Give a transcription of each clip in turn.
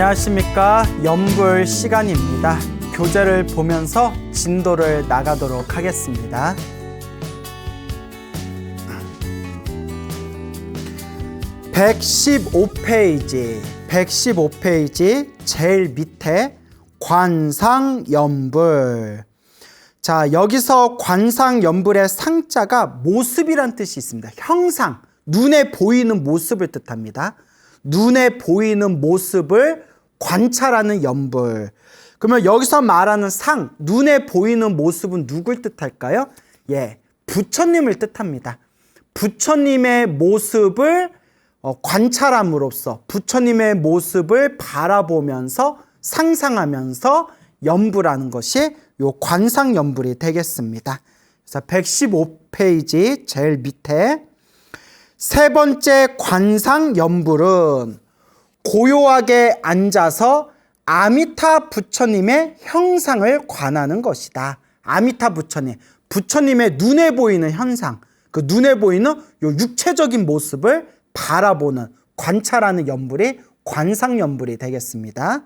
안녕하십니까. 연불 시간입니다. 교재를 보면서 진도를 나가도록 하겠습니다. (115페이지) 제일 밑에 관상연불. 자, 여기서 관상연불의 상자가 모습이란 뜻이 있습니다. 형상, 눈에 보이는 모습을 뜻합니다. 눈에 보이는 모습을 관찰하는 연불. 그러면 여기서 말하는 상, 눈에 보이는 모습은 누굴 뜻할까요? 부처님을 뜻합니다. 부처님의 모습을 관찰함으로써 부처님의 모습을 바라보면서 상상하면서 연불하는 것이 요 관상연불이 되겠습니다. 그래서 115페이지 제일 밑에 세 번째 관상연불은 고요하게 앉아서 아미타 부처님의 형상을 관하는 것이다. 아미타 부처님, 부처님의 눈에 보이는 현상, 그 눈에 보이는 요 육체적인 모습을 바라보는, 관찰하는 연불이 관상연불이 되겠습니다.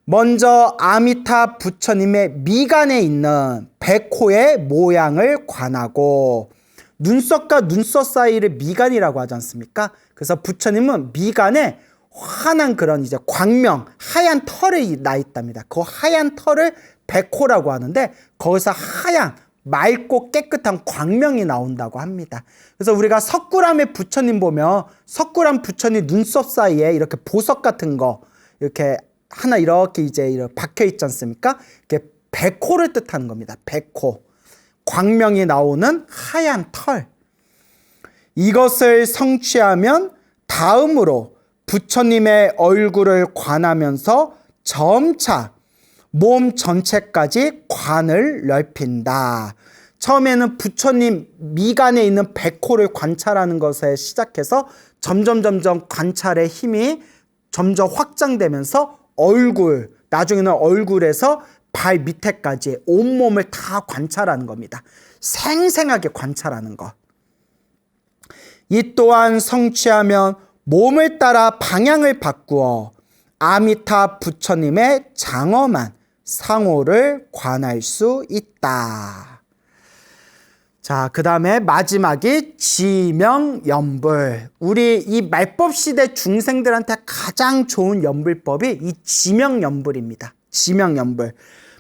먼저 아미타 부처님의 미간에 있는 백호의 모양을 관하고, 눈썹과 눈썹 사이를 미간이라고 하지 않습니까? 그래서 부처님은 미간에 환한 그런 이제 광명, 하얀 털이 나 있답니다. 그 하얀 털을 백호라고 하는데, 거기서 하얀 맑고 깨끗한 광명이 나온다고 합니다. 그래서 우리가 석굴암의 부처님 보면 석굴암 부처님 눈썹 사이에 이렇게 보석 같은 거 이렇게 하나 이렇게 이제 박혀 있지 않습니까? 이게 백호를 뜻하는 겁니다. 백호. 광명이 나오는 하얀 털. 이것을 성취하면 다음으로 부처님의 얼굴을 관하면서 점차 몸 전체까지 관을 넓힌다. 처음에는 부처님 미간에 있는 백호를 관찰하는 것에 시작해서 점점 관찰의 힘이 점점 확장되면서 얼굴, 나중에는 얼굴에서 발 밑에까지 온몸을 다 관찰하는 겁니다. 생생하게 관찰하는 것. 이 또한 성취하면 몸을 따라 방향을 바꾸어 아미타 부처님의 장엄한 상호를 관할 수 있다. 자, 그 다음에 마지막이 지명연불. 우리 이 말법 시대 중생들한테 가장 좋은 연불법이 이 지명연불입니다. 지명연불.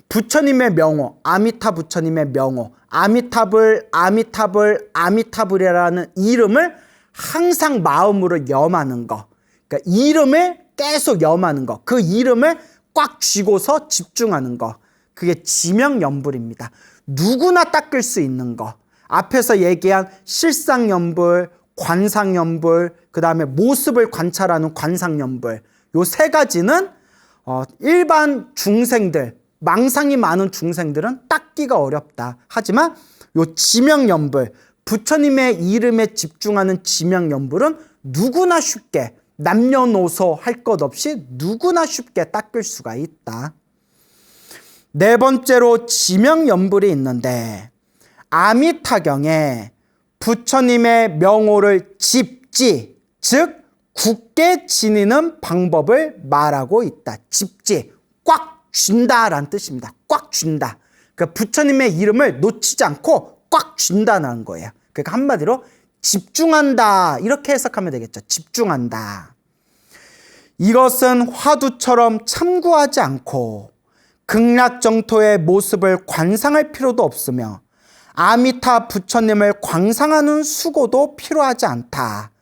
부처님의 명호, 아미타 부처님의 명호, 아미타불이라는 이름을 항상 마음으로 염하는 거. 그러니까 이름을 계속 염하는 거. 그 이름을 꽉 쥐고서 집중하는 거. 그게 지명연불입니다. 누구나 닦을 수 있는 거. 앞에서 얘기한 실상연불, 관상연불, 그 다음에 모습을 관찰하는 관상연불. 요 세 가지는 일반 중생들, 망상이 많은 중생들은 닦기가 어렵다. 하지만 요 지명연불, 부처님의 이름에 집중하는 지명연불은 누구나 쉽게, 남녀노소 할 것 없이 누구나 쉽게 닦을 수가 있다. 네 번째로 지명연불이 있는데, 아미타경에 부처님의 명호를 집지, 즉 굳게 지니는 방법을 말하고 있다. 집지, 꽉 쥔다라는 뜻입니다. 꽉 쥔다. 그러니까 부처님의 이름을 놓치지 않고 꽉 쥔다는 거예요. 그러니까 한마디로 집중한다, 이렇게 해석하면 되겠죠. 집중한다. 이것은 화두처럼 참고하지 않고 극락정토의 모습을 관상할 필요도 없으며 아미타 부처님을 관상하는 수고도 필요하지 않다.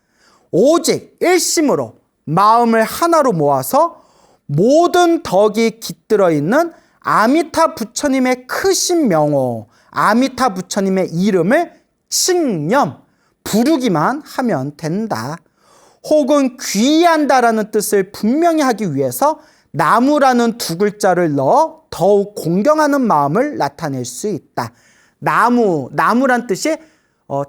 오직 일심으로 마음을 하나로 모아서 모든 덕이 깃들어 있는 아미타 부처님의 크신 명호, 아미타 부처님의 이름을 칭념, 부르기만 하면 된다. 혹은 귀의한다라는 뜻을 분명히 하기 위해서 나무라는 두 글자를 넣어 더욱 공경하는 마음을 나타낼 수 있다. 나무란 뜻이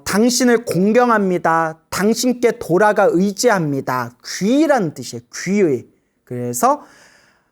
당신을 공경합니다. 당신께 돌아가 의지합니다. 귀의라는 뜻이에요. 귀의. 그래서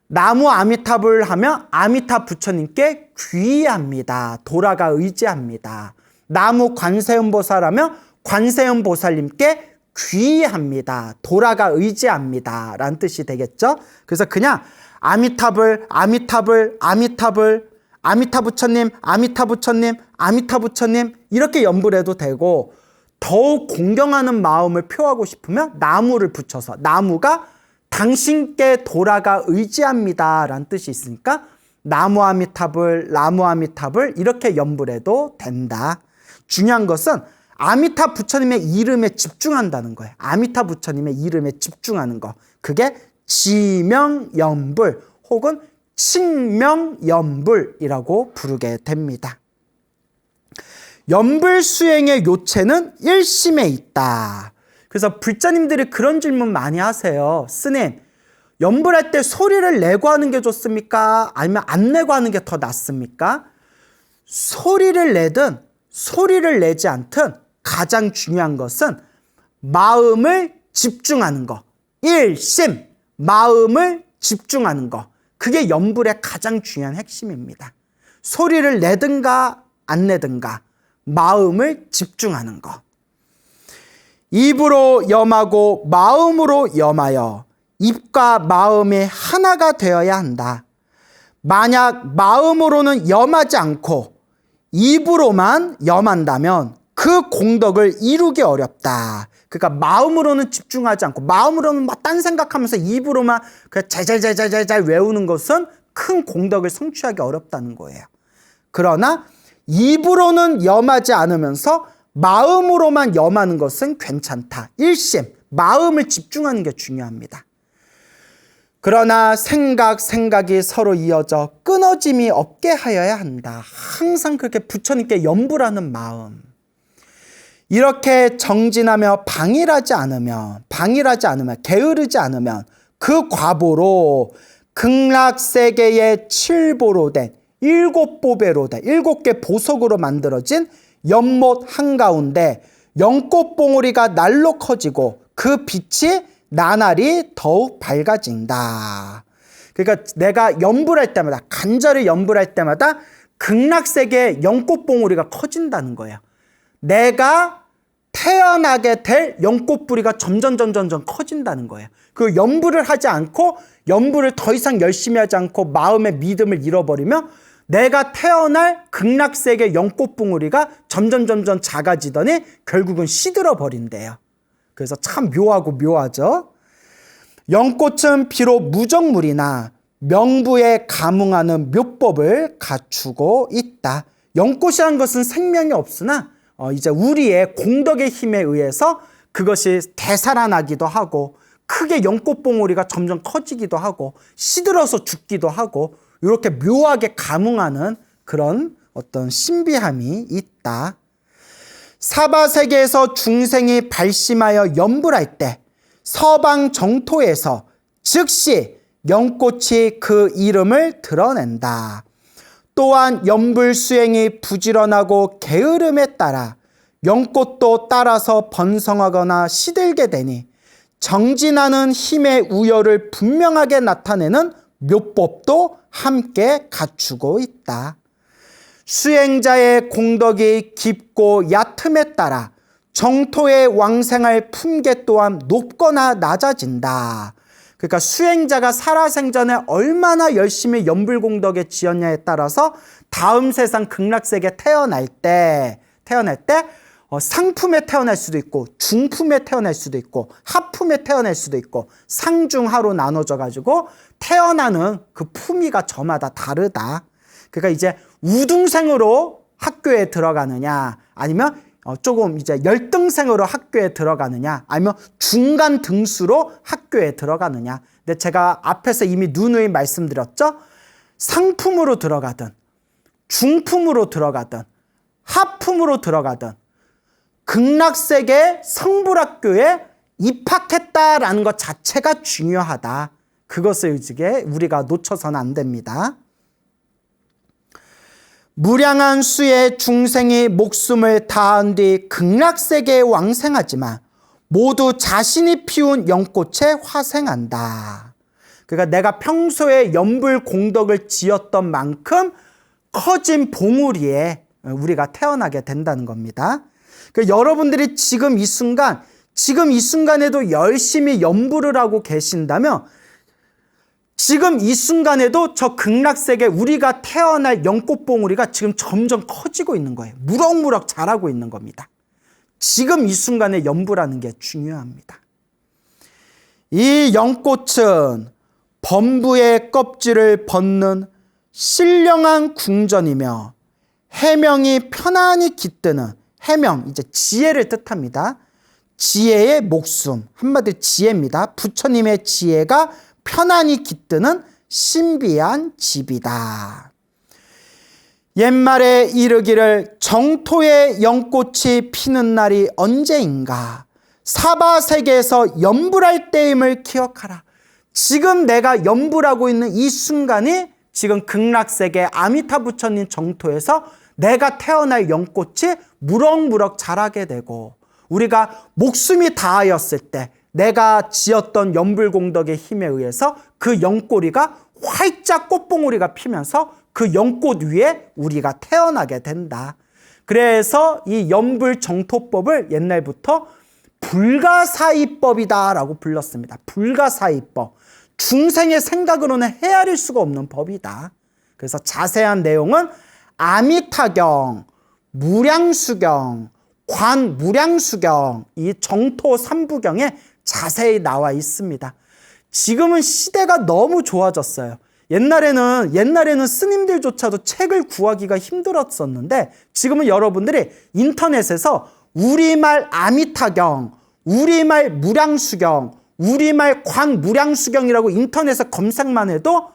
나무 아미타불 하면 아미타 부처님께 귀의합니다. 돌아가 의지합니다. 나무 관세음보살 하면 관세음보살님께 귀의합니다. 돌아가 의지합니다. 라는 뜻이 되겠죠. 그래서 그냥 아미타불, 아미타불, 아미타불, 아미타 부처님, 아미타 부처님, 아미타 부처님 이렇게 연불 해도 되고, 더욱 공경하는 마음을 표하고 싶으면 나무를 붙여서, 나무가 당신께 돌아가 의지합니다 라는 뜻이 있으니까 나무 아미타불, 나무 아미타불 이렇게 연불해도 된다. 중요한 것은 아미타 부처님의 이름에 집중한다는 거예요. 아미타 부처님의 이름에 집중하는 거. 그게 지명연불 혹은 칭명연불이라고 부르게 됩니다. 연불 수행의 요체는 일심에 있다. 그래서 불자님들이 그런 질문 많이 하세요. 스님, 연불할 때 소리를 내고 하는 게 좋습니까? 아니면 안 내고 하는 게 더 낫습니까? 소리를 내든 소리를 내지 않든 가장 중요한 것은 마음을 집중하는 거. 일심, 마음을 집중하는 거. 그게 연불의 가장 중요한 핵심입니다. 소리를 내든가 안 내든가 마음을 집중하는 거. 입으로 염하고 마음으로 염하여 입과 마음이 하나가 되어야 한다. 만약 마음으로는 염하지 않고 입으로만 염한다면 그 공덕을 이루기 어렵다. 그러니까 마음으로는 집중하지 않고 마음으로는 막 딴 생각하면서 입으로만 그냥 잘잘잘잘잘 외우는 것은 큰 공덕을 성취하기 어렵다는 거예요. 그러나 입으로는 염하지 않으면서 마음으로만 염하는 것은 괜찮다. 일심, 마음을 집중하는 게 중요합니다. 그러나 생각이 서로 이어져 끊어짐이 없게 하여야 한다. 항상 그렇게 부처님께 연불하는 마음. 이렇게 정진하며 방일하지 않으면, 게으르지 않으면 그 과보로 극락세계의 7보로 된 7보배로 된 7개 보석으로 만들어진 연못 한가운데 연꽃봉오리가 날로 커지고 그 빛이 나날이 더욱 밝아진다. 그러니까 내가 연불할 때마다, 간절히 연불할 때마다 극락세계의 연꽃봉오리가 커진다는 거예요. 내가 태어나게 될 연꽃뿌리가 점점 커진다는 거예요. 그 연불을 하지 않고, 연불을 더 이상 열심히 하지 않고 마음의 믿음을 잃어버리면 내가 태어날 극락세계 연꽃봉오리가 점점 작아지더니 결국은 시들어 버린대요. 그래서 참 묘하고 묘하죠. 연꽃은 비록 무정물이나 명부에 감응하는 묘법을 갖추고 있다. 연꽃이라는 것은 생명이 없으나 이제 우리의 공덕의 힘에 의해서 그것이 되살아나기도 하고 크게 연꽃봉오리가 점점 커지기도 하고 시들어서 죽기도 하고 이렇게 묘하게 감응하는 그런 어떤 신비함이 있다. 사바세계에서 중생이 발심하여 연불할 때 서방 정토에서 즉시 연꽃이 그 이름을 드러낸다. 또한 연불 수행이 부지런하고 게으름에 따라 연꽃도 따라서 번성하거나 시들게 되니 정진하는 힘의 우열을 분명하게 나타내는 묘법도 함께 갖추고 있다. 수행자의 공덕이 깊고 얕음에 따라 정토에 왕생할 품계 또한 높거나 낮아진다. 그러니까 수행자가 살아생전에 얼마나 열심히 연불공덕에 지었냐에 따라서 다음 세상 극락세계 태어날 때 상품에 태어날 수도 있고 중품에 태어날 수도 있고 하품에 태어날 수도 있고 상중하로 나눠져 가지고 태어나는 그 품위가 저마다 다르다. 그러니까 이제 우등생으로 학교에 들어가느냐, 아니면 조금 이제 열등생으로 학교에 들어가느냐, 아니면 중간 등수로 학교에 들어가느냐. 근데 제가 앞에서 이미 누누이 말씀드렸죠. 상품으로 들어가든 중품으로 들어가든 하품으로 들어가든 극락세계 성불학교에 입학했다라는 것 자체가 중요하다. 그것을 우리가 놓쳐서는 안 됩니다. 무량한 수의 중생이 목숨을 다한 뒤 극락세계에 왕생하지만 모두 자신이 피운 연꽃에 화생한다. 그러니까 내가 평소에 연불 공덕을 지었던 만큼 커진 봉우리에 우리가 태어나게 된다는 겁니다. 그러니까 여러분들이 지금 이 순간 지금 이 순간에도 열심히 연불을 하고 계신다면 지금 이 순간에도 저 극락세계 우리가 태어날 연꽃봉우리가 지금 점점 커지고 있는 거예요. 무럭무럭 자라고 있는 겁니다. 지금 이 순간에 연불하는 게 중요합니다. 이 연꽃은 범부의 껍질을 벗는 신령한 궁전이며 해명이 편안히 깃드는, 해명 이제 지혜를 뜻합니다. 지혜의 목숨, 한마디로 지혜입니다. 부처님의 지혜가 편안히 깃드는 신비한 집이다. 옛말에 이르기를 정토에 연꽃이 피는 날이 언제인가, 사바세계에서 연불할 때임을 기억하라. 지금 내가 연불하고 있는 이 순간이 지금 극락세계 아미타 부처님 정토에서 내가 태어날 연꽃이 무럭무럭 자라게 되고, 우리가 목숨이 다하였을 때 내가 지었던 연불공덕의 힘에 의해서 그 연꽃이가 활짝 꽃봉오리가 피면서 그 연꽃 위에 우리가 태어나게 된다. 그래서 이 연불정토법을 옛날부터 불가사의법이다라고 불렀습니다. 불가사의법. 중생의 생각으로는 헤아릴 수가 없는 법이다. 그래서 자세한 내용은 아미타경, 무량수경, 관무량수경, 이 정토 3부경에 자세히 나와 있습니다. 지금은 시대가 너무 좋아졌어요. 옛날에는 스님들조차도 책을 구하기가 힘들었었는데 지금은 여러분들이 인터넷에서 우리말 아미타경, 우리말 무량수경, 우리말 관무량수경이라고 인터넷에 검색만 해도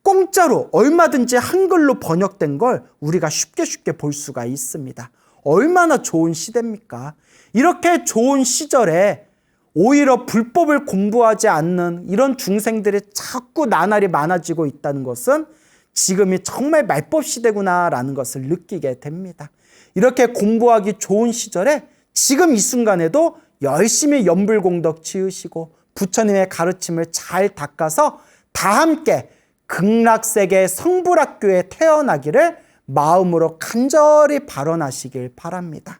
공짜로 얼마든지 한글로 번역된 걸 우리가 쉽게 볼 수가 있습니다. 얼마나 좋은 시대입니까? 이렇게 좋은 시절에 오히려 불법을 공부하지 않는 이런 중생들이 자꾸 나날이 많아지고 있다는 것은 지금이 정말 말법 시대구나라는 것을 느끼게 됩니다. 이렇게 공부하기 좋은 시절에 지금 이 순간에도 열심히 연불공덕 지으시고 부처님의 가르침을 잘 닦아서 다 함께 극락세계 성불학교에 태어나기를 마음으로 간절히 발언하시길 바랍니다.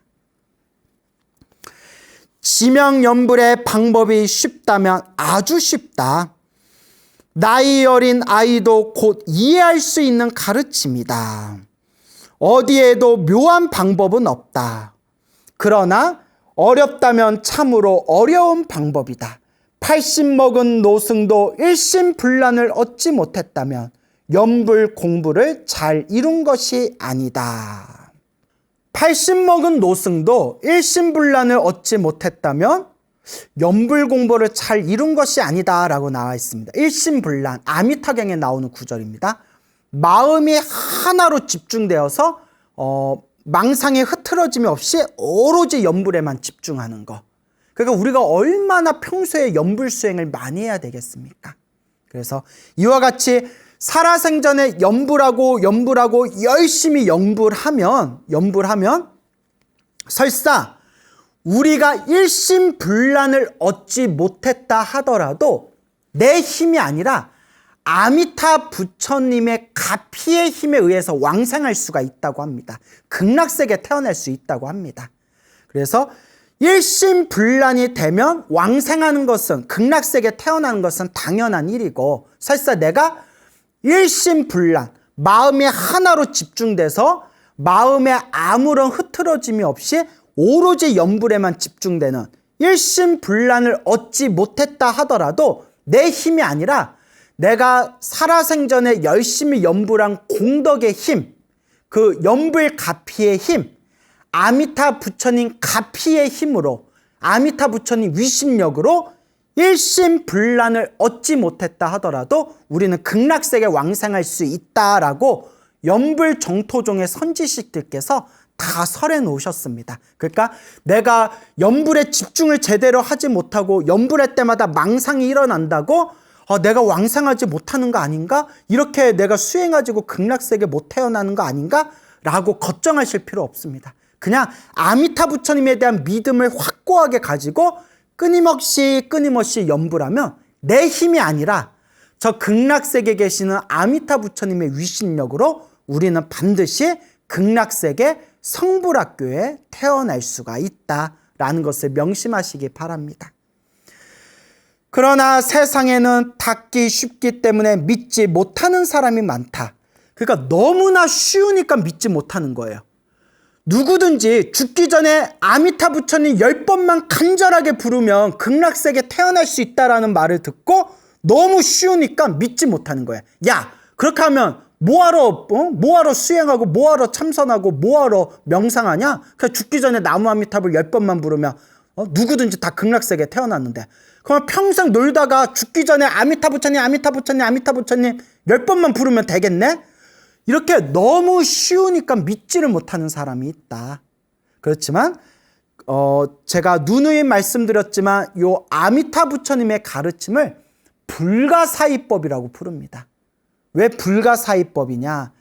지명연불의 방법이 쉽다면 아주 쉽다. 나이 어린 아이도 곧 이해할 수 있는 가르침이다. 어디에도 묘한 방법은 없다. 그러나 어렵다면 참으로 어려운 방법이다. 80 먹은 노승도 일심불란을 얻지 못했다면 연불 공부를 잘 이룬 것이 아니다. 80 먹은 노승도 일심불란을 얻지 못했다면 연불 공부를 잘 이룬 것이 아니다 라고 나와 있습니다. 일심불란, 아미타경에 나오는 구절입니다. 마음이 하나로 집중되어서 망상의 흐트러짐이 없이 오로지 연불에만 집중하는 것. 그러니까 우리가 얼마나 평소에 연불 수행을 많이 해야 되겠습니까? 그래서 이와 같이 살아생전에 연불하고 열심히 연불하면 설사 우리가 일심불란을 얻지 못했다 하더라도 내 힘이 아니라 아미타 부처님의 가피의 힘에 의해서 왕생할 수가 있다고 합니다. 극락세계에 태어날 수 있다고 합니다. 그래서 일심불란이 되면 왕생하는 것은, 극락세계에 태어나는 것은 당연한 일이고, 설사 내가 일심불란, 마음이 하나로 집중돼서 마음에 아무런 흐트러짐이 없이 오로지 연불에만 집중되는 일심불란을 얻지 못했다 하더라도 내 힘이 아니라 내가 살아생전에 열심히 연불한 공덕의 힘, 그 연불 가피의 힘, 아미타 부처님 가피의 힘으로, 아미타 부처님 위심력으로 일심불란을 얻지 못했다 하더라도 우리는 극락세계 왕생할 수 있다라고 연불 정토종의 선지식들께서 다 설해 놓으셨습니다. 그러니까 내가 연불에 집중을 제대로 하지 못하고 연불할 때마다 망상이 일어난다고 내가 왕생하지 못하는 거 아닌가? 이렇게 내가 수행하지고 극락세계 못 태어나는 거 아닌가? 라고 걱정하실 필요 없습니다. 그냥 아미타 부처님에 대한 믿음을 확고하게 가지고 끊임없이 연불하면 내 힘이 아니라 저 극락세계에 계시는 아미타 부처님의 위신력으로 우리는 반드시 극락세계 성불학교에 태어날 수가 라는 것을 명심하시기 바랍니다. 그러나 세상에는 닿기 쉽기 때문에 믿지 못하는 사람이 많다. 그러니까 너무나 쉬우니까 믿지 못하는 거예요. 누구든지 죽기 전에 아미타 부처님 10번만 간절하게 부르면 극락세계 태어날 수 있다라는 말을 듣고 너무 쉬우니까 믿지 못하는 거야. 야, 그렇게 하면 뭐하러 수행하고 뭐하러 참선하고 뭐하러 명상하냐? 그냥 죽기 전에 나무 아미타불 10번만 부르면 누구든지 다 극락세계에 태어났는데, 그럼 평생 놀다가 죽기 전에 아미타 부처님 10번만 부르면 되겠네? 이렇게 너무 쉬우니까 믿지를 못하는 사람이 있다. 그렇지만 제가 누누이 말씀드렸지만 요 아미타 부처님의 가르침을 불가사의법이라고 부릅니다. 왜 불가사의법이냐?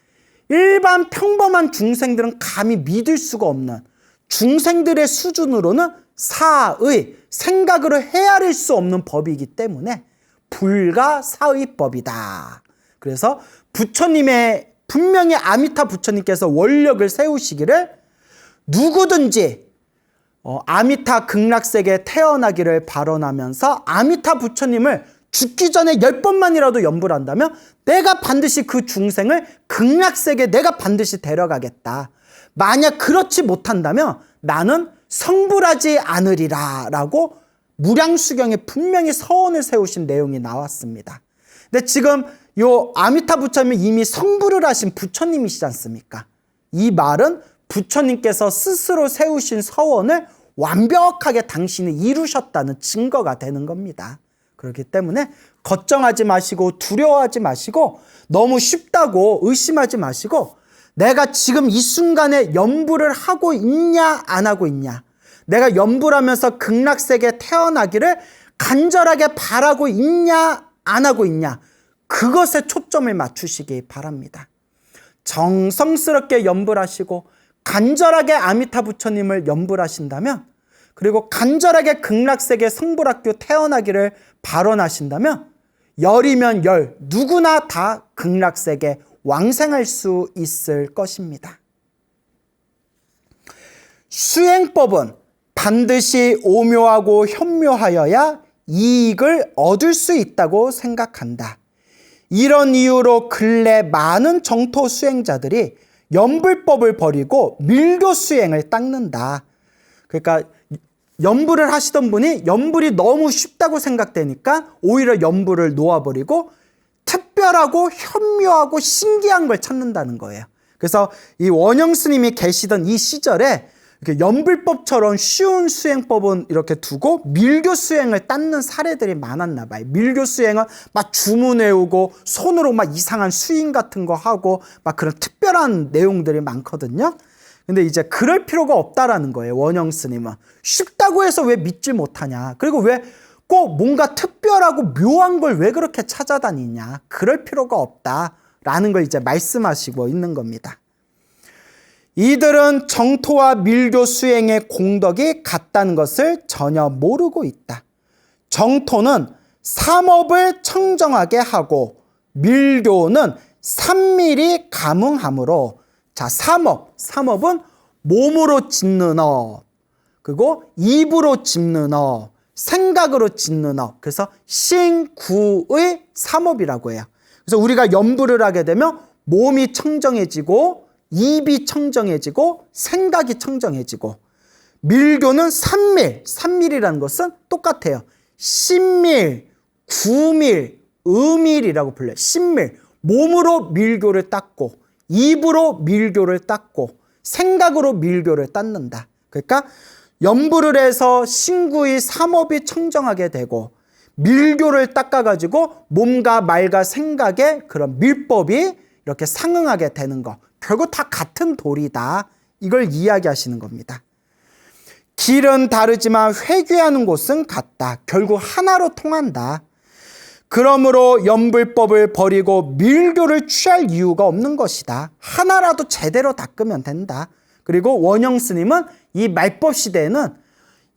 일반 평범한 중생들은 감히 믿을 수가 없는, 중생들의 수준으로는 사의, 생각으로 헤아릴 수 없는 법이기 때문에 불가사의법이다. 그래서 부처님의, 분명히 아미타 부처님께서 원력을 세우시기를 누구든지 아미타 극락세계에 태어나기를 발언하면서 아미타 부처님을 죽기 전에 10번만이라도 염불 한다면 내가 반드시 그 중생을 극락세계에 내가 반드시 데려가겠다. 만약 그렇지 못한다면 나는 성불하지 않으리라 라고 무량수경에 분명히 서원을 세우신 내용이 나왔습니다. 근데 지금 요 아미타 부처님은 이미 성불을 하신 부처님이시지 않습니까? 이 말은 부처님께서 스스로 세우신 서원을 완벽하게 당신이 이루셨다는 증거가 되는 겁니다. 그렇기 때문에 걱정하지 마시고 두려워하지 마시고 너무 쉽다고 의심하지 마시고 내가 지금 이 순간에 염불을 하고 있냐 안 하고 있냐, 내가 염불하면서 극락세계에 태어나기를 간절하게 바라고 있냐 안 하고 있냐, 그것에 초점을 맞추시기 바랍니다. 정성스럽게 염불하시고 간절하게 아미타 부처님을 염불하신다면, 그리고 간절하게 극락세계 성불학교 태어나기를 발언하신다면 열이면 열, 누구나 다 극락세계 왕생할 수 있을 것입니다. 수행법은 반드시 오묘하고 현묘하여야 이익을 얻을 수 있다고 생각한다. 이런 이유로 근래 많은 정토 수행자들이 염불법을 버리고 밀교 수행을 닦는다. 그러니까 염불을 하시던 분이 염불이 너무 쉽다고 생각되니까 오히려 염불을 놓아버리고 특별하고 현묘하고 신기한 걸 찾는다는 거예요. 그래서 이 원영 스님이 계시던 이 시절에 이렇게 염불법처럼 쉬운 수행법은 이렇게 두고 밀교 수행을 닦는 사례들이 많았나 봐요. 밀교 수행은 막 주문 외우고 손으로 막 이상한 수인 같은 거 하고 막 그런 특별한 내용들이 많거든요. 근데 이제 그럴 필요가 없다라는 거예요. 원영 스님은 쉽다고 해서 왜 믿지 못하냐, 그리고 왜 꼭 뭔가 특별하고 묘한 걸 왜 그렇게 찾아다니냐, 그럴 필요가 없다라는 걸 이제 말씀하시고 있는 겁니다. 이들은 정토와 밀교 수행의 공덕이 같다는 것을 전혀 모르고 있다. 정토는 삼업을 청정하게 하고 밀교는 삼밀이 감응하므로, 자, 삼업은 몸으로 짓는 업, 그리고 입으로 짓는 업, 생각으로 짓는 업, 그래서 신구의 삼업이라고 해요. 그래서 우리가 염불을 하게 되면 몸이 청정해지고 입이 청정해지고 생각이 청정해지고, 밀교는 삼밀이라는 것은 똑같아요. 신밀, 구밀, 의밀이라고 불러요. 신밀, 몸으로 밀교를 닦고 입으로 밀교를 닦고 생각으로 밀교를 닦는다. 그러니까 염불을 해서 신구의 삼업이 청정하게 되고 밀교를 닦아가지고 몸과 말과 생각의 그런 밀법이 이렇게 상응하게 되는 거, 결국 다 같은 도리다, 이걸 이야기하시는 겁니다. 길은 다르지만 회귀하는 곳은 같다. 결국 하나로 통한다. 그러므로 염불법을 버리고 밀교를 취할 이유가 없는 것이다. 하나라도 제대로 닦으면 된다. 그리고 원영 스님은 이 말법 시대에는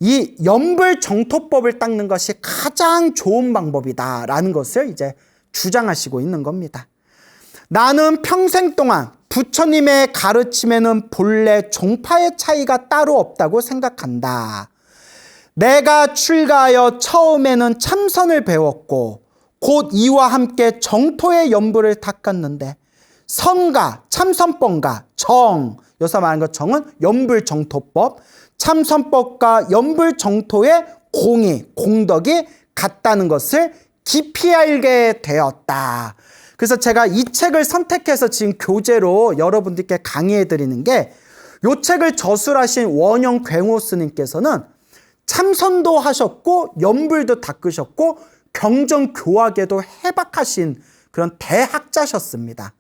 이 염불 정토법을 닦는 것이 가장 좋은 방법이다라는 것을 이제 주장하시고 있는 겁니다. 나는 평생 동안 부처님의 가르침에는 본래 종파의 차이가 따로 없다고 생각한다. 내가 출가하여 처음에는 참선을 배웠고 곧 이와 함께 정토의 연불을 닦았는데 선가, 참선법과 정, 여기서 말하는 것 정은 연불정토법, 참선법과 연불정토의 공덕이 같다는 것을 깊이 알게 되었다. 그래서 제가 이 책을 선택해서 지금 교재로 여러분들께 강의해 드리는 게, 이 책을 저술하신 원영 굉호 스님께서는 참선도 하셨고 연불도 닦으셨고 경전교학에도 해박하신 그런 대학자셨습니다.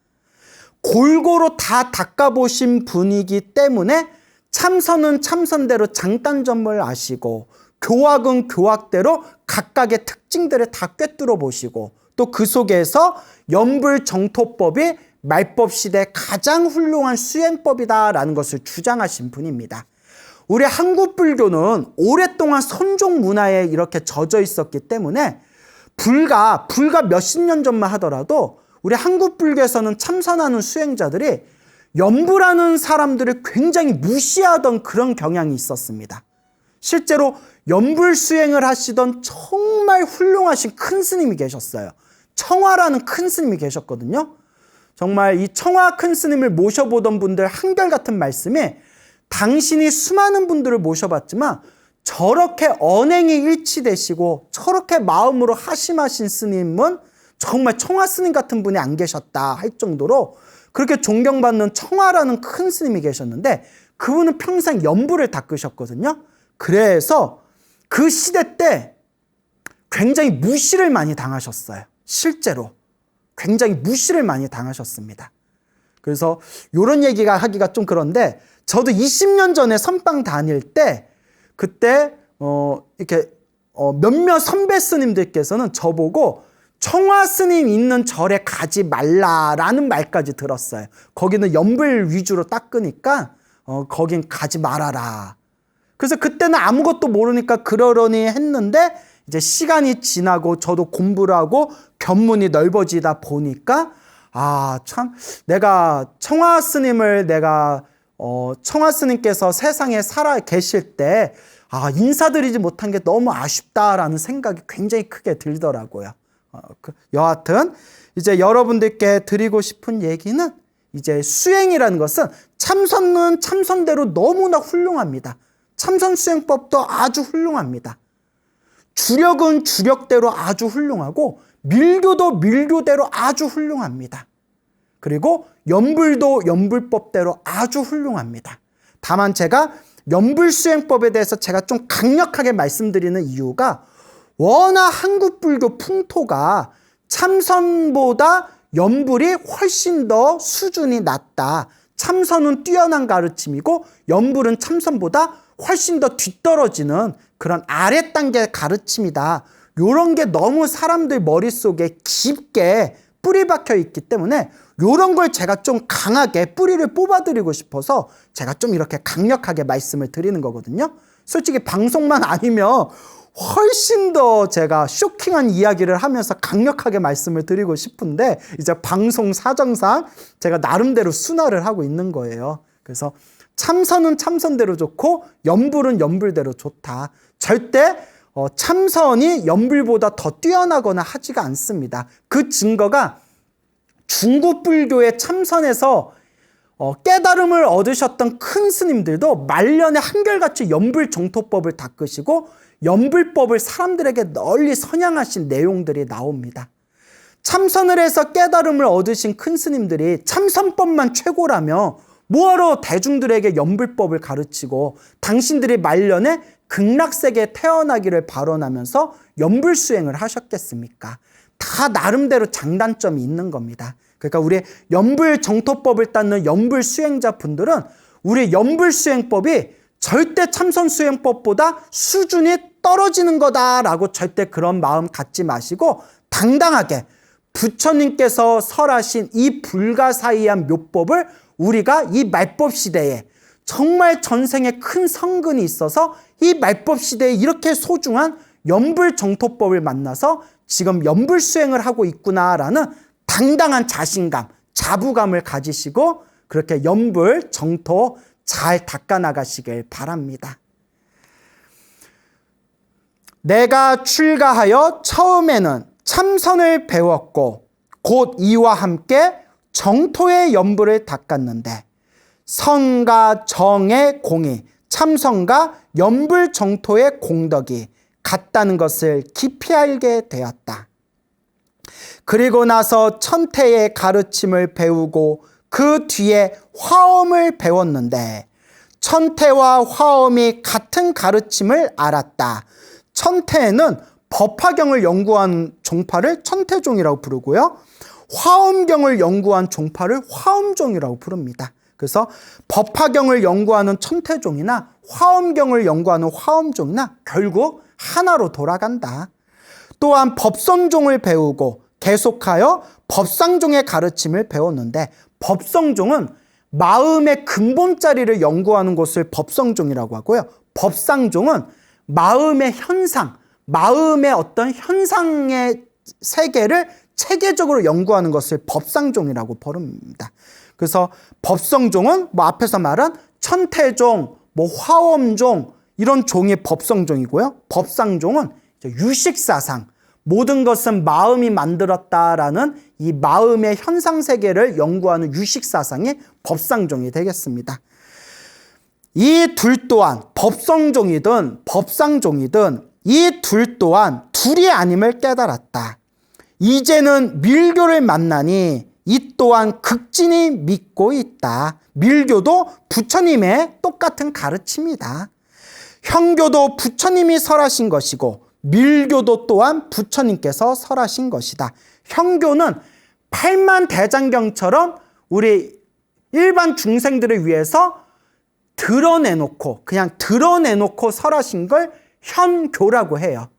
골고루 다 닦아보신 분이기 때문에 참선은 참선대로 장단점을 아시고 교학은 교학대로 각각의 특징들을 다 꿰뚫어 보시고 또 그 속에서 연불정토법이 말법 시대 가장 훌륭한 수행법이다라는 것을 주장하신 분입니다. 우리 한국 불교는 오랫동안 선종 문화에 이렇게 젖어 있었기 때문에 불과 몇십 년 전만 하더라도 우리 한국 불교에서는 참선하는 수행자들이 연불하는 사람들을 굉장히 무시하던 그런 경향이 있었습니다. 실제로 연불 수행을 하시던 정말 훌륭하신 큰 스님이 계셨어요. 청화라는 큰 스님이 계셨거든요. 정말 이 청화 큰 스님을 모셔보던 분들 한결같은 말씀이, 당신이 수많은 분들을 모셔봤지만 저렇게 언행이 일치되시고 저렇게 마음으로 하심하신 스님은 정말 청화 스님 같은 분이 안 계셨다 할 정도로 그렇게 존경받는 청화라는 큰 스님이 계셨는데, 그분은 평생 연불을 닦으셨거든요. 그래서 그 시대 때 굉장히 무시를 많이 당하셨어요. 실제로 굉장히 무시를 많이 당하셨습니다. 그래서 이런 얘기가 하기가 좀 그런데, 저도 20년 전에 선방 다닐 때 그때 이렇게 몇몇 선배 스님들께서는 저보고 청화 스님 있는 절에 가지 말라라는 말까지 들었어요. 거기는 연불 위주로 닦으니까 거긴 가지 말아라. 그래서 그때는 아무것도 모르니까 그러려니 했는데, 이제 시간이 지나고 저도 공부를 하고 견문이 넓어지다 보니까 참 내가 청화 스님을 청화 스님께서 세상에 살아 계실 때 인사드리지 못한 게 너무 아쉽다라는 생각이 굉장히 크게 들더라고요. 여하튼 이제 여러분들께 드리고 싶은 얘기는, 이제 수행이라는 것은 참선은 참선대로 너무나 훌륭합니다. 참선 수행법도 아주 훌륭합니다. 주력은 주력대로 아주 훌륭하고 밀교도 밀교대로 아주 훌륭합니다. 그리고 연불도 연불법대로 아주 훌륭합니다. 다만 제가 연불수행법에 대해서 제가 좀 강력하게 말씀드리는 이유가, 워낙 한국 불교 풍토가 참선보다 연불이 훨씬 더 수준이 낮다, 참선은 뛰어난 가르침이고 연불은 참선보다 훨씬 더 뒤떨어지는 그런 아래 단계 가르침이다, 요런 게 너무 사람들 머릿속에 깊게 뿌리 박혀 있기 때문에 요런 걸 제가 좀 강하게 뿌리를 뽑아드리고 싶어서 제가 좀 이렇게 강력하게 말씀을 드리는 거거든요. 솔직히 방송만 아니면 훨씬 더 제가 쇼킹한 이야기를 하면서 강력하게 말씀을 드리고 싶은데, 이제 방송 사정상 제가 나름대로 순화를 하고 있는 거예요. 그래서 참선은 참선대로 좋고 연불은 연불대로 좋다. 절대 참선이 연불보다 더 뛰어나거나 하지가 않습니다. 그 증거가 중국 불교의 참선에서 깨달음을 얻으셨던 큰 스님들도 말년에 한결같이 연불정토법을 닦으시고 연불법을 사람들에게 널리 선양하신 내용들이 나옵니다. 참선을 해서 깨달음을 얻으신 큰 스님들이 참선법만 최고라며 뭐하러 대중들에게 연불법을 가르치고 당신들이 말년에 극락세계에 태어나기를 발언하면서 연불수행을 하셨겠습니까? 다 나름대로 장단점이 있는 겁니다. 그러니까 우리 연불정토법을 닦는 연불수행자분들은 우리 연불수행법이 절대 참선수행법보다 수준이 떨어지는 거다라고 절대 그런 마음 갖지 마시고, 당당하게 부처님께서 설하신 이 불가사의한 묘법을 우리가 이 말법 시대에 정말 전생에 큰 성근이 있어서 이 말법 시대에 이렇게 소중한 연불정토법을 만나서 지금 연불수행을 하고 있구나라는 당당한 자신감, 자부감을 가지시고 그렇게 연불정토 잘 닦아나가시길 바랍니다. 내가 출가하여 처음에는 참선을 배웠고 곧 이와 함께 정토의 염불을 닦았는데 선과 정의 공이 참선과 염불 정토의 공덕이 같다는 것을 깊이 알게 되었다. 그리고 나서 천태의 가르침을 배우고 그 뒤에 화엄을 배웠는데 천태와 화엄이 같은 가르침을 알았다. 천태는 법화경을 연구한 종파를 천태종이라고 부르고요. 화엄경을 연구한 종파를 화엄종이라고 부릅니다. 그래서 법화경을 연구하는 천태종이나 화엄경을 연구하는 화엄종이나 결국 하나로 돌아간다. 또한 법선종을 배우고 계속하여 법상종의 가르침을 배웠는데 법성종은 마음의 근본자리를 연구하는 것을 법성종이라고 하고요. 법상종은 마음의 현상, 마음의 어떤 현상의 세계를 체계적으로 연구하는 것을 법상종이라고 부릅니다. 그래서 법성종은 앞에서 말한 천태종, 화엄종 이런 종이 법성종이고요. 법상종은 유식사상, 모든 것은 마음이 만들었다라는 이 마음의 현상 세계를 연구하는 유식사상이 법상종이 되겠습니다. 이 둘 또한 법성종이든 법상종이든 이 둘 또한 둘이 아님을 깨달았다. 이제는 밀교를 만나니 이 또한 극진히 믿고 있다. 밀교도 부처님의 똑같은 가르침이다. 형교도 부처님이 설하신 것이고 밀교도 또한 부처님께서 설하신 것이다. 형교는 팔만대장경처럼 우리 일반 중생들을 위해서 그냥 드러내놓고 설하신 걸 현교라고 해요.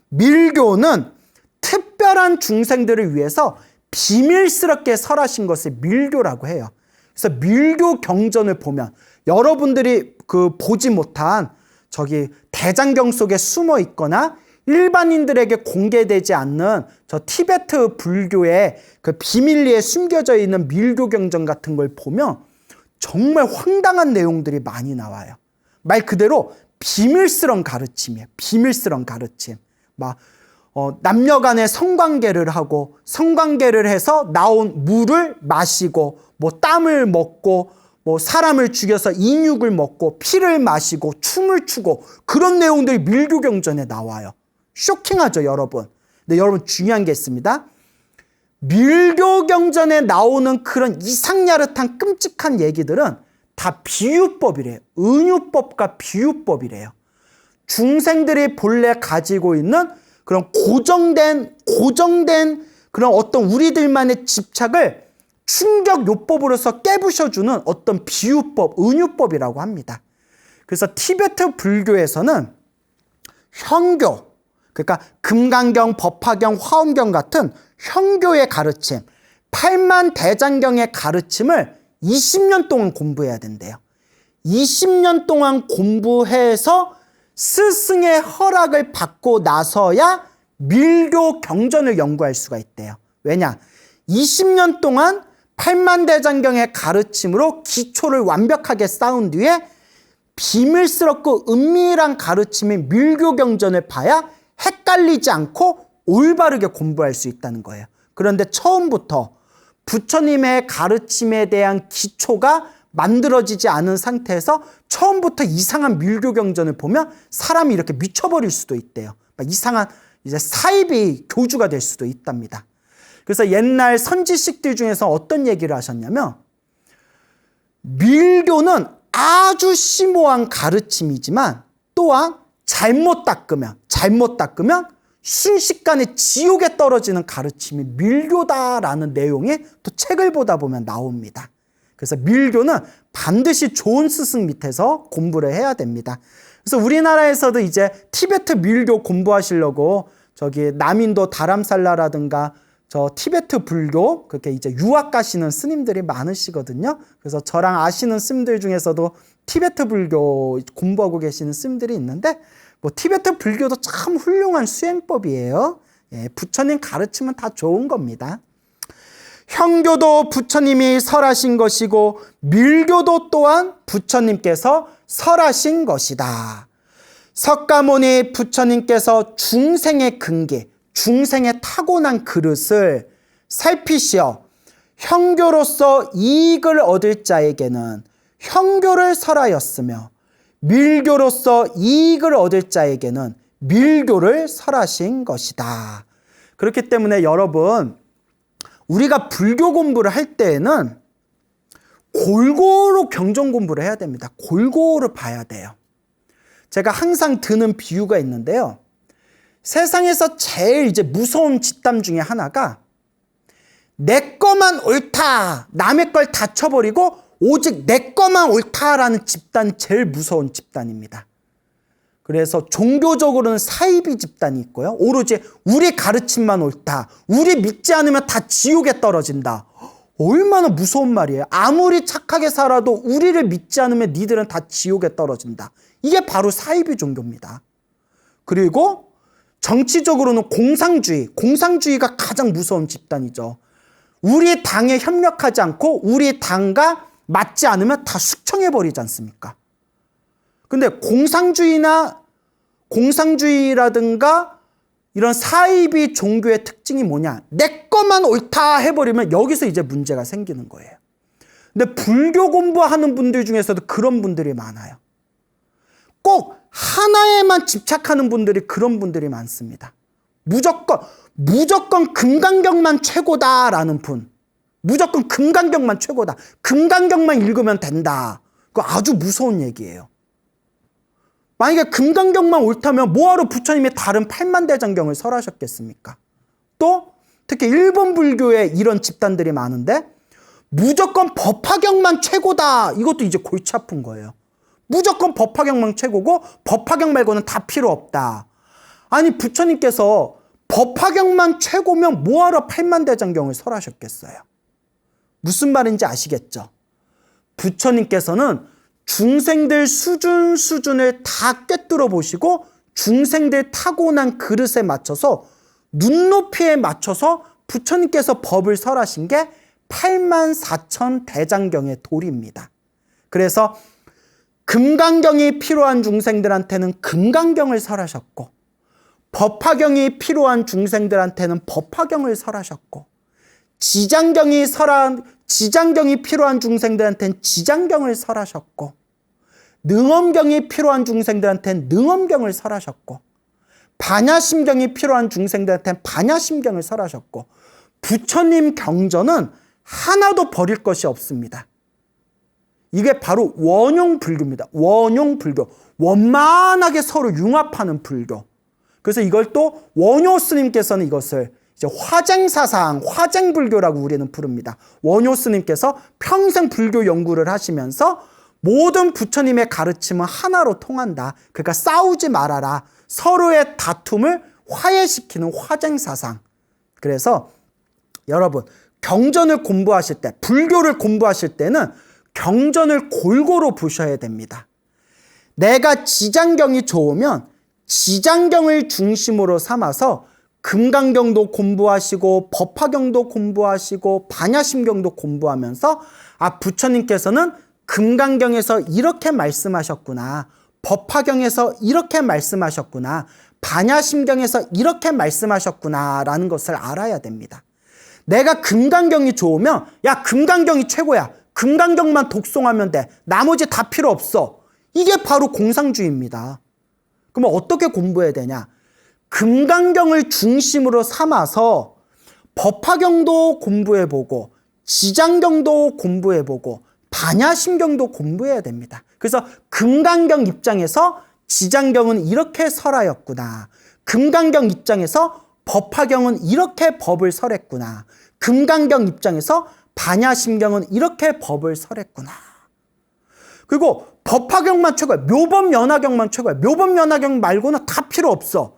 밀교는 특별한 중생들을 위해서 비밀스럽게 설하신 것을 밀교라고 해요. 그래서 밀교 경전을 보면 여러분들이 보지 못한 대장경 속에 숨어 있거나 일반인들에게 공개되지 않는 저 티베트 불교의 그 비밀리에 숨겨져 있는 밀교 경전 같은 걸 보면 정말 황당한 내용들이 많이 나와요. 말 그대로 비밀스러운 가르침이에요. 비밀스러운 가르침. 남녀 간의 성관계를 하고 성관계를 해서 나온 물을 마시고 땀을 먹고 사람을 죽여서 인육을 먹고 피를 마시고 춤을 추고 그런 내용들이 밀교 경전에 나와요. 쇼킹하죠, 여러분. 근데 여러분 중요한 게 있습니다. 밀교 경전에 나오는 그런 이상야릇한 끔찍한 얘기들은 다 비유법이래요. 은유법과 비유법이래요. 중생들이 본래 가지고 있는 그런 고정된 그런 어떤 우리들만의 집착을 충격요법으로서 깨부셔주는 어떤 비유법, 은유법이라고 합니다. 그래서 티베트 불교에서는 현교, 그러니까 금강경, 법화경, 화엄경 같은 현교의 가르침, 팔만대장경의 가르침을 20년 동안 공부해야 된대요. 20년 동안 공부해서 스승의 허락을 받고 나서야 밀교 경전을 연구할 수가 있대요. 왜냐? 20년 동안 팔만대장경의 가르침으로 기초를 완벽하게 쌓은 뒤에 비밀스럽고 은밀한 가르침인 밀교 경전을 봐야 헷갈리지 않고 올바르게 공부할 수 있다는 거예요. 그런데 처음부터 부처님의 가르침에 대한 기초가 만들어지지 않은 상태에서 처음부터 이상한 밀교 경전을 보면 사람이 이렇게 미쳐버릴 수도 있대요. 이상한 사이비 교주가 될 수도 있답니다. 그래서 옛날 선지식들 중에서 어떤 얘기를 하셨냐면 밀교는 아주 심오한 가르침이지만 또한 잘못 닦으면 순식간에 지옥에 떨어지는 가르침이 밀교다라는 내용이 또 책을 보다 보면 나옵니다. 그래서 밀교는 반드시 좋은 스승 밑에서 공부를 해야 됩니다. 그래서 우리나라에서도 이제 티베트 밀교 공부하시려고 남인도 다람살라라든가 저 티베트 불교 그렇게 이제 유학 가시는 스님들이 많으시거든요. 그래서 저랑 아시는 스님들 중에서도 티베트 불교 공부하고 계시는 스님들이 있는데 티베트 불교도 참 훌륭한 수행법이에요. 부처님 가르치면 다 좋은 겁니다. 형교도 부처님이 설하신 것이고 밀교도 또한 부처님께서 설하신 것이다. 석가모니 부처님께서 중생의 근기, 중생의 타고난 그릇을 살피시어 형교로서 이익을 얻을 자에게는 형교를 설하였으며 밀교로서 이익을 얻을 자에게는 밀교를 설하신 것이다. 그렇기 때문에 여러분, 우리가 불교 공부를 할 때에는 골고루 경전 공부를 해야 됩니다. 골고루 봐야 돼요. 제가 항상 드는 비유가 있는데요. 세상에서 제일 이제 무서운 집단 중에 하나가 내 거만 옳다, 남의 걸 다 쳐버리고 오직 내 거만 옳다라는 집단이 제일 무서운 집단입니다. 그래서 종교적으로는 사이비 집단이 있고요. 오로지 우리 가르침만 옳다, 우리 믿지 않으면 다 지옥에 떨어진다. 얼마나 무서운 말이에요. 아무리 착하게 살아도 우리를 믿지 않으면 니들은 다 지옥에 떨어진다. 이게 바로 사이비 종교입니다. 그리고 정치적으로는 공상주의가 가장 무서운 집단이죠. 우리 당에 협력하지 않고 우리 당과 맞지 않으면 다 숙청해버리지 않습니까? 근데 공상주의라든가 이런 사이비 종교의 특징이 뭐냐? 내 것만 옳다 해버리면 여기서 이제 문제가 생기는 거예요. 근데 불교 공부하는 분들 중에서도 그런 분들이 많아요. 꼭 하나에만 집착하는 분들이 그런 분들이 많습니다. 무조건 금강경만 최고다라는 분. 무조건 금강경만 최고다. 금강경만 읽으면 된다. 그거 아주 무서운 얘기예요. 만약에 금강경만 옳다면 뭐하러 부처님이 다른 팔만대장경을 설하셨겠습니까? 또 특히 일본 불교에 이런 집단들이 많은데 무조건 법화경만 최고다. 이것도 이제 골치 아픈 거예요. 무조건 법화경만 최고고 법화경 말고는 다 필요 없다. 아니 부처님께서 법화경만 최고면 뭐하러 팔만대장경을 설하셨겠어요? 무슨 말인지 아시겠죠? 부처님께서는 중생들 수준을 다 꿰뚫어 보시고 중생들 타고난 그릇에 맞춰서 눈높이에 맞춰서 부처님께서 법을 설하신 게 84,000 대장경의 도리입니다. 그래서 금강경이 필요한 중생들한테는 금강경을 설하셨고 법화경이 필요한 중생들한테는 법화경을 설하셨고 지장경이 필요한 중생들한테는 지장경을 설하셨고 능엄경이 필요한 중생들한테는 능엄경을 설하셨고 반야심경이 필요한 중생들한테는 반야심경을 설하셨고 부처님 경전은 하나도 버릴 것이 없습니다. 이게 바로 원용불교입니다. 원용불교. 원만하게 서로 융합하는 불교. 그래서 이걸 또 원효 스님께서는 이것을 이제 화쟁사상, 화쟁불교라고 우리는 부릅니다. 원효 스님께서 평생 불교 연구를 하시면서 모든 부처님의 가르침은 하나로 통한다. 그러니까 싸우지 말아라. 서로의 다툼을 화해시키는 화쟁사상. 그래서 여러분 경전을 공부하실 때, 불교를 공부하실 때는 경전을 골고루 보셔야 됩니다. 내가 지장경이 좋으면 지장경을 중심으로 삼아서 금강경도 공부하시고 법화경도 공부하시고 반야심경도 공부하면서 부처님께서는 금강경에서 이렇게 말씀하셨구나, 법화경에서 이렇게 말씀하셨구나, 반야심경에서 이렇게 말씀하셨구나 라는 것을 알아야 됩니다. 내가 금강경이 좋으면 야 금강경이 최고야, 금강경만 독송하면 돼, 나머지 다 필요 없어. 이게 바로 공상주의입니다. 그러면 어떻게 공부해야 되냐? 금강경을 중심으로 삼아서 법화경도 공부해보고 지장경도 공부해보고 반야심경도 공부해야 됩니다. 그래서 금강경 입장에서 지장경은 이렇게 설하였구나, 금강경 입장에서 법화경은 이렇게 법을 설했구나, 금강경 입장에서 반야심경은 이렇게 법을 설했구나. 그리고 법화경만 최고야, 묘법연화경만 최고야, 묘법연화경 말고는 다 필요 없어.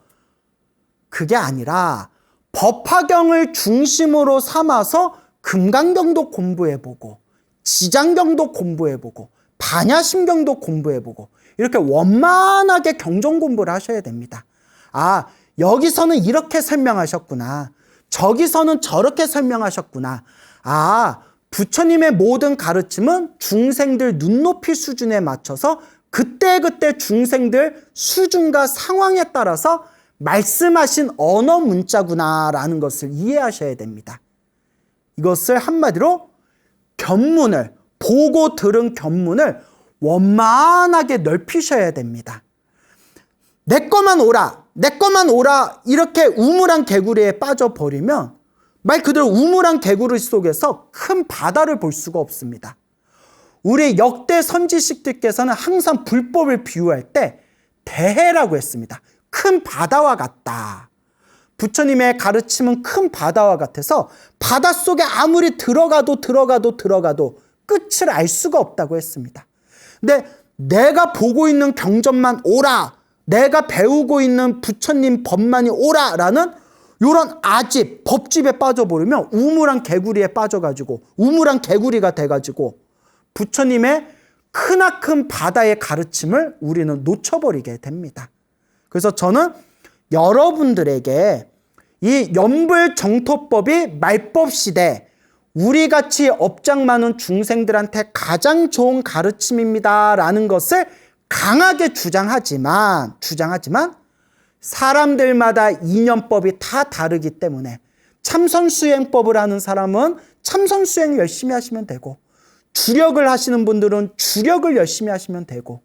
그게 아니라 법화경을 중심으로 삼아서 금강경도 공부해보고 지장경도 공부해보고 반야심경도 공부해보고 이렇게 원만하게 경전 공부를 하셔야 됩니다. 여기서는 이렇게 설명하셨구나, 저기서는 저렇게 설명하셨구나. 부처님의 모든 가르침은 중생들 눈높이 수준에 맞춰서 그때그때 중생들 수준과 상황에 따라서 말씀하신 언어 문자구나라는 것을 이해하셔야 됩니다. 이것을 한마디로 견문을, 보고 들은 견문을 원만하게 넓히셔야 됩니다. 내 것만 오라, 내 것만 오라 이렇게 우물한 개구리에 빠져버리면 말 그대로 우물한 개구리 속에서 큰 바다를 볼 수가 없습니다. 우리 역대 선지식들께서는 항상 불법을 비유할 때 대해라고 했습니다. 큰 바다와 같다. 부처님의 가르침은 큰 바다와 같아서 바닷속에 아무리 들어가도 끝을 알 수가 없다고 했습니다. 근데 내가 보고 있는 경전만 오라, 내가 배우고 있는 부처님 법만이 오라라는 이런 아집, 법집에 빠져버리면 우물한 개구리에 빠져가지고 우물한 개구리가 돼가지고 부처님의 크나큰 바다의 가르침을 우리는 놓쳐버리게 됩니다. 그래서 저는 여러분들에게 이 염불정토법이 말법 시대 우리같이 업장 많은 중생들한테 가장 좋은 가르침입니다 라는 것을 강하게 주장하지만 사람들마다 이념법이 다 다르기 때문에 참선수행법을 하는 사람은 참선수행 열심히 하시면 되고, 주력을 하시는 분들은 주력을 열심히 하시면 되고,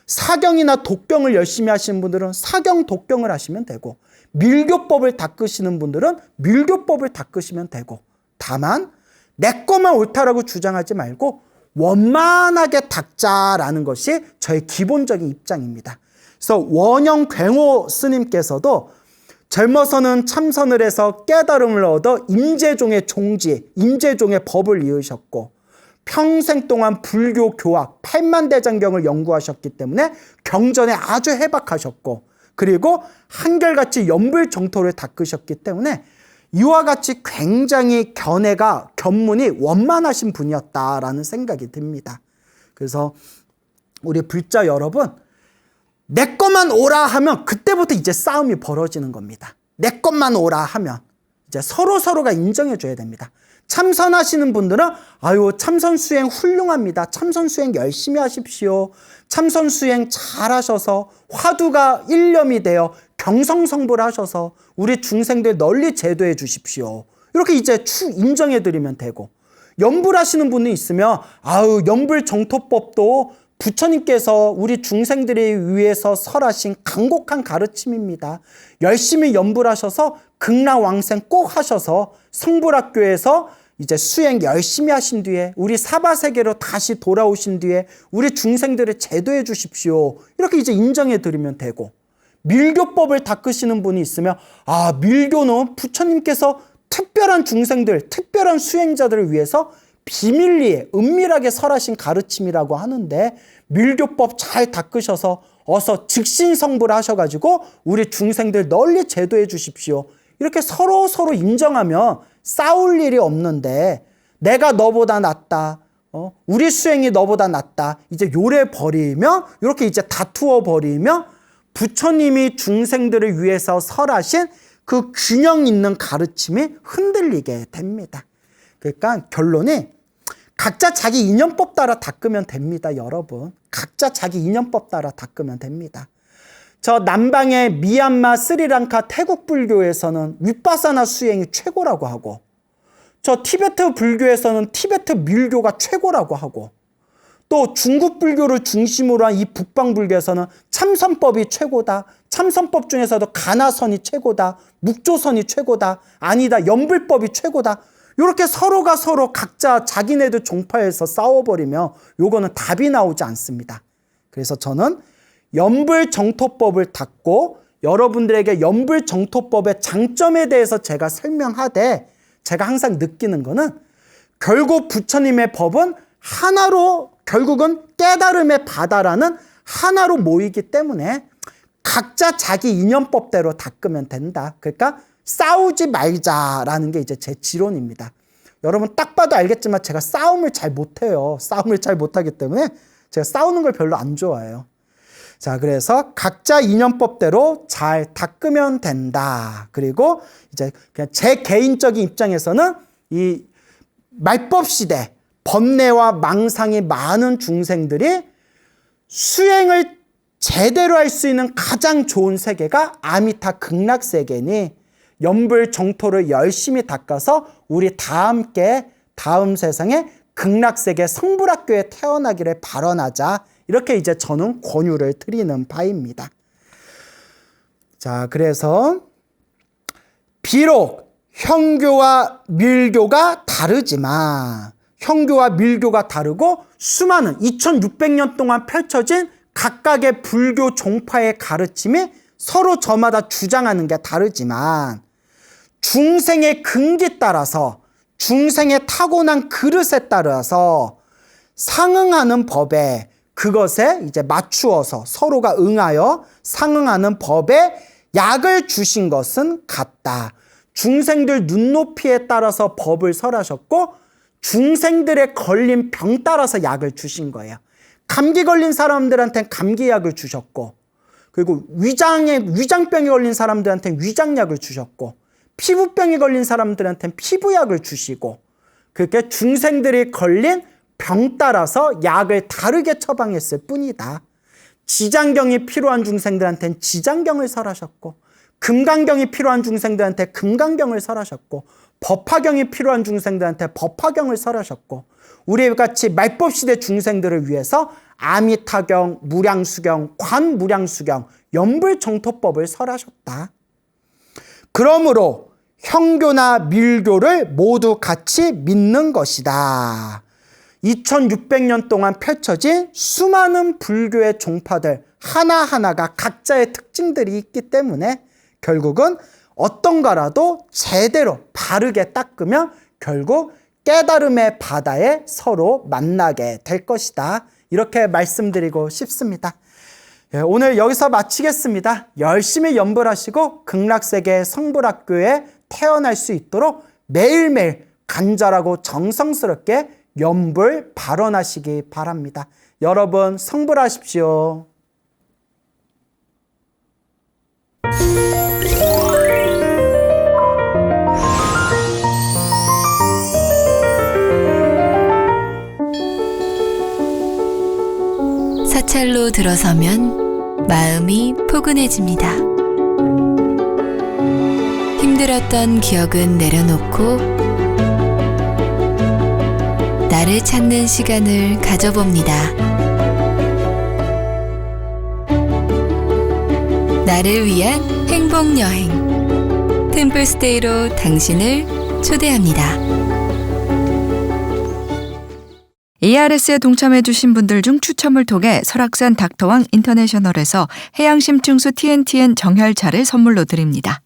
사경이나 독경을 열심히 하시는 분들은 사경, 독경을 하시면 되고, 밀교법을 닦으시는 분들은 밀교법을 닦으시면 되고, 다만 내 것만 옳다라고 주장하지 말고 원만하게 닦자라는 것이 저의 기본적인 입장입니다. 그래서 원영 굉호 스님께서도 젊어서는 참선을 해서 깨달음을 얻어 임재종의 종지, 임재종의 법을 이으셨고, 평생 동안 불교 교학 8만대장경을 연구하셨기 때문에 경전에 아주 해박하셨고, 그리고 한결같이 염불정토를 닦으셨기 때문에 이와 같이 굉장히 견문이 원만하신 분이었다라는 생각이 듭니다. 그래서 우리 불자 여러분, 내 것만 오라 하면 그때부터 이제 싸움이 벌어지는 겁니다. 내 것만 오라 하면 이제 서로가 인정해 줘야 됩니다. 참선하시는 분들은 아유, 참선수행 훌륭합니다. 참선수행 열심히 하십시오. 참선수행 잘하셔서 화두가 일념이 되어 경성성불 하셔서 우리 중생들 널리 제도해 주십시오. 이렇게 이제 인정해 드리면 되고, 염불하시는 분이 있으면 아유, 염불정토법도 부처님께서 우리 중생들을 위해서 설하신 강곡한 가르침입니다. 열심히 염불하셔서 극락왕생 꼭 하셔서 성불학교에서 이제 수행 열심히 하신 뒤에 우리 사바세계로 다시 돌아오신 뒤에 우리 중생들을 제도해 주십시오. 이렇게 이제 인정해 드리면 되고, 밀교법을 닦으시는 분이 있으면 아, 밀교는 부처님께서 특별한 중생들, 특별한 수행자들을 위해서 비밀리에 은밀하게 설하신 가르침이라고 하는데 밀교법 잘 닦으셔서 어서 즉신성불 하셔가지고 우리 중생들 널리 제도해 주십시오. 이렇게 서로 인정하면 싸울 일이 없는데, 내가 너보다 낫다, 우리 수행이 너보다 낫다, 이제 요래 버리면, 이렇게 이제 다투어 버리면 부처님이 중생들을 위해서 설하신 그 균형 있는 가르침이 흔들리게 됩니다. 그러니까 결론이 각자 자기 이념법 따라 닦으면 됩니다, 여러분. 각자 자기 이념법 따라 닦으면 됩니다. 저 남방의 미얀마, 스리랑카, 태국 불교에서는 윗바사나 수행이 최고라고 하고, 저 티베트 불교에서는 티베트 밀교가 최고라고 하고, 또 중국 불교를 중심으로 한 이 북방 불교에서는 참선법이 최고다, 참선법 중에서도 가나선이 최고다, 묵조선이 최고다, 아니다, 염불법이 최고다, 이렇게 서로가 서로 각자 자기네들 종파에서 싸워버리면 요거는 답이 나오지 않습니다. 그래서 저는 염불정토법을 닦고 여러분들에게 염불정토법의 장점에 대해서 제가 설명하되, 제가 항상 느끼는 거는 결국 부처님의 법은 하나로, 결국은 깨달음의 바다라는 하나로 모이기 때문에 각자 자기 이념법대로 닦으면 된다. 그러니까 싸우지 말자라는 게 이제 제 지론입니다. 여러분 딱 봐도 알겠지만 제가 싸움을 잘 못해요. 싸움을 잘 못하기 때문에 제가 싸우는 걸 별로 안 좋아해요. 자, 그래서 각자 이념법대로 잘 닦으면 된다. 그리고 이제 그냥 제 개인적인 입장에서는 이 말법 시대, 번뇌와 망상이 많은 중생들이 수행을 제대로 할 수 있는 가장 좋은 세계가 아미타 극락 세계니 연불 정토를 열심히 닦아서 우리 다 함께 다음 세상에 극락 세계 성불학교에 태어나기를 발언하자. 이렇게 이제 저는 권유를 드리는 바입니다. 자, 그래서 비록 형교와 밀교가 다르지만 형교와 밀교가 다르고 수많은 2600년 동안 펼쳐진 각각의 불교 종파의 가르침이 서로 저마다 주장하는 게 다르지만 중생의 근기 따라서 중생의 타고난 그릇에 따라서 상응하는 법에 그것에 이제 맞추어서 서로가 응하여 상응하는 법에 약을 주신 것은 같다. 중생들 눈높이에 따라서 법을 설하셨고 중생들의 걸린 병 따라서 약을 주신 거예요. 감기 걸린 사람들한테는 감기약을 주셨고 그리고 위장병이 걸린 사람들한테는 위장약을 주셨고 피부병이 걸린 사람들한테는 피부약을 주시고 그렇게 중생들이 걸린 병 따라서 약을 다르게 처방했을 뿐이다. 지장경이 필요한 중생들한테는 지장경을 설하셨고 금강경이 필요한 중생들한테 금강경을 설하셨고 법화경이 필요한 중생들한테 법화경을 설하셨고 우리같이 말법시대 중생들을 위해서 아미타경, 무량수경, 관무량수경, 연불정토법을 설하셨다. 그러므로 형교나 밀교를 모두 같이 믿는 것이다. 2600년 동안 펼쳐진 수많은 불교의 종파들 하나하나가 각자의 특징들이 있기 때문에 결국은 어떤가라도 제대로 바르게 닦으면 결국 깨달음의 바다에 서로 만나게 될 것이다. 이렇게 말씀드리고 싶습니다. 오늘 여기서 마치겠습니다. 열심히 연불하시고 극락세계 성불학교에 태어날 수 있도록 매일매일 간절하고 정성스럽게 연불 발언하시기 바랍니다. 여러분 성불하십시오. 사찰로 들어서면 마음이 포근해집니다. 힘들었던 기억은 내려놓고 나를 찾는 시간을 가져봅니다. 나를 위한 행복여행 템플스테이로 당신을 초대합니다. ARS에 동참해주신 분들 중 추첨을 통해 설악산 닥터왕 인터내셔널에서 해양심층수 TNTN 정혈차를 선물로 드립니다.